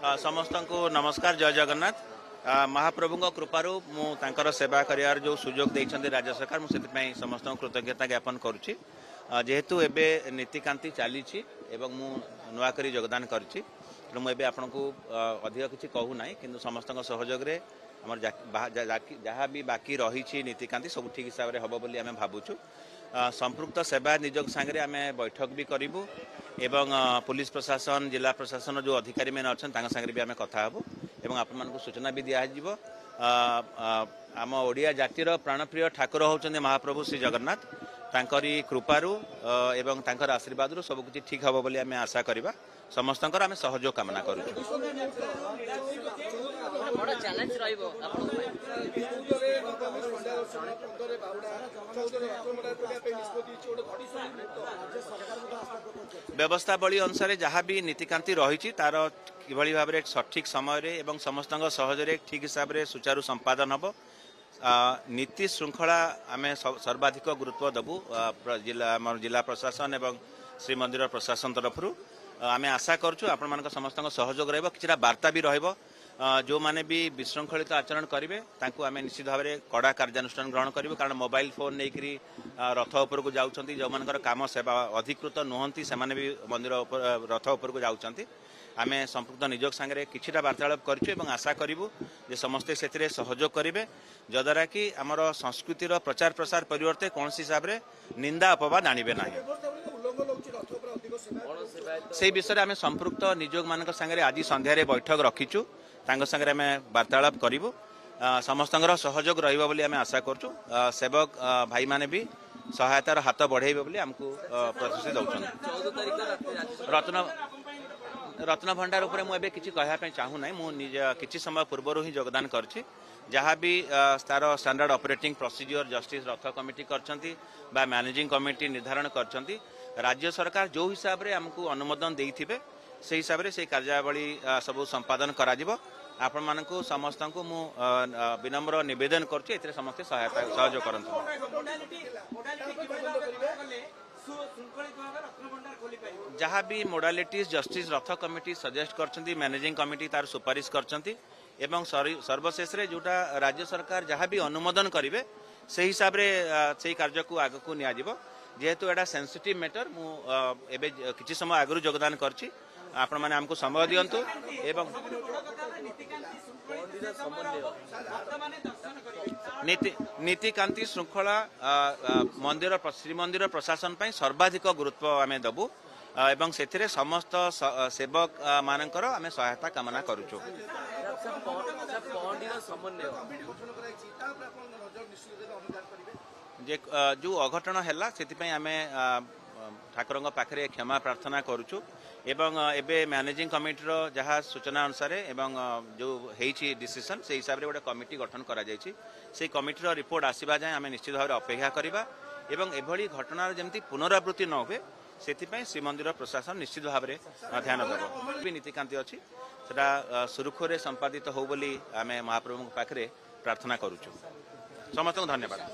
समस्त को नमस्कार जय जगन्नाथ। महाप्रभु कृपारू मुझे सेवा कर जो सुजोग देते राज्य सरकार मुझे समस्त कृतज्ञता ज्ञापन करुच्ची। जेहेतु एवं नीतिकांति चली नुआक योगदान करुच्ची मुझे आपन को अधिक किसी कहूना कि समस्त सहयोग जहाँ भी बाकी रही नीतिकांति सब ठीक हिसाब से हम बोली आम भावुँ। संपृक्त सेवा निजोग सांगे आम बैठक भी करूँ एवं पुलिस प्रशासन जिला प्रशासन जो अधिकारी मैंने अच्छा सांगे भी आम कथा हबू एवं आपण मानक सूचना भी दिज्व। आम ओडिया जातिर प्राणप्रिय ठाकुर होउछन्ते महाप्रभु श्री जगन्नाथ तांकरी कृपारू एवं तांकर आशीर्वाद सब किसी ठीक हम बोली आम आशा करवा। समस्त आम सहयोग कामना करूँ। व्यवस्थावली अनुसार जहाँ भी नीतिकांति रही तार कि भाव में सठिक समय एवं समस्त सहजरे ठीक हिसाब से सुचारू संपादन हम। नीति श्रृंखला आम सर्वाधिक गुरुत्व देवु जिला प्रशासन एवं श्रीमंदिर प्रशासन तरफ आम आशा करूँ आपण मान समस्त सहयोग रहा वार्ता भी रहा। जो माने भी विशृंखलित आचरण करेंगे आम निश्चित भाव में कड़ा कार्यानुष्ठान ग्रहण करूँ। कारण मोबाइल फोन नहीं रथ उपर को जाऊँच जो मान काम सेवा अधिकृत नुहति से भी मंदिर रथ उपर को जाऊँच। आम संपृक्त निजोग सांगे किछिटा वार्तालाप करूँ आशा करूँ जे समस्ते से सहयोग करेंगे जद्वारा कि आमर संस्कृतिर प्रचार प्रसार परिवर्ते कौन हिसाब से निंदा अपवाद आणवे ना। से विषय आम संपृक्त निजोग मान सांगे आज संध्यारे बैठक रखीचु सांगे आम वार्तालाप करूँ। समस्त सहयोग रहा बोली आम आशा करूँ। सेवक भाई माने भी सहायतार हाथ बढ़ेबे बोली आमको प्रतिश्रुति दौरान। रत्न भंडार उपर मुझे किसी कहवाई चाहू ना। मुझे किसी समय पूर्व ही योगदान करछि जहाँ भी तार स्टैंडर्ड ऑपरेटिंग प्रोसीजर जस्टिस रथ कमिटी करछंती बा मैनेजिंग कमिटी निर्धारण करछंती। राज्य सरकार जो हिसाब से आमको अनुमोदन देइथिबे से हिसाब से से कार्यावली सब संपादन करा जिवो। आपण मानकु समस्त को मु विनम्र निवेदन करछि एते समस्त सहायता सहयोग करंतु। जहाँ भी मोडालिटीज जस्टिस रथ कमिटी सजेस्ट करछंती मैनेजिंग कमिटी तार सुपारिश करछंती एवं सर्वशेष रे जोटा राज्य सरकार जहाँ भी अनुमोदन करेंगे से हिसाब से कार्य को आग को नि जेहेतु एटा सेंसिटिव मैटर मुझे किसी समय आगु योगदान करछि। आपण माने हमको समय दियंतु एवं नीतिकांति श्रृंखला मंदिर श्रीमंदिर प्रशासन पर सर्वाधिक गुरुत्व आम देवु एवं से समस्त सेवक मानकर आम सहायता कामना करूँ। जे जो अघटन है से आम ठाकुर पाखे क्षमा प्रार्थना करुचु एवं एबे मैनेजिंग कमिटीर जहाँ सूचना अनुसार एवं जो होती डिसीजन से हिसाब से गोटे कमिटी गठन करा जायछि। से कमिटीर रिपोर्ट आसवा जाए आम निश्चित भाव में अपेक्षा करवा एवं एभली घटनार जमती पुनरावृत्ति न हुए से श्रीमंदिर प्रशासन निश्चित भाव में ध्यान देव। भी नीतिकांति अच्छी से सुरुखुरे संपादित हो बोली आम महाप्रभु पाखे प्रार्थना करुचु। समस्त धन्यवाद।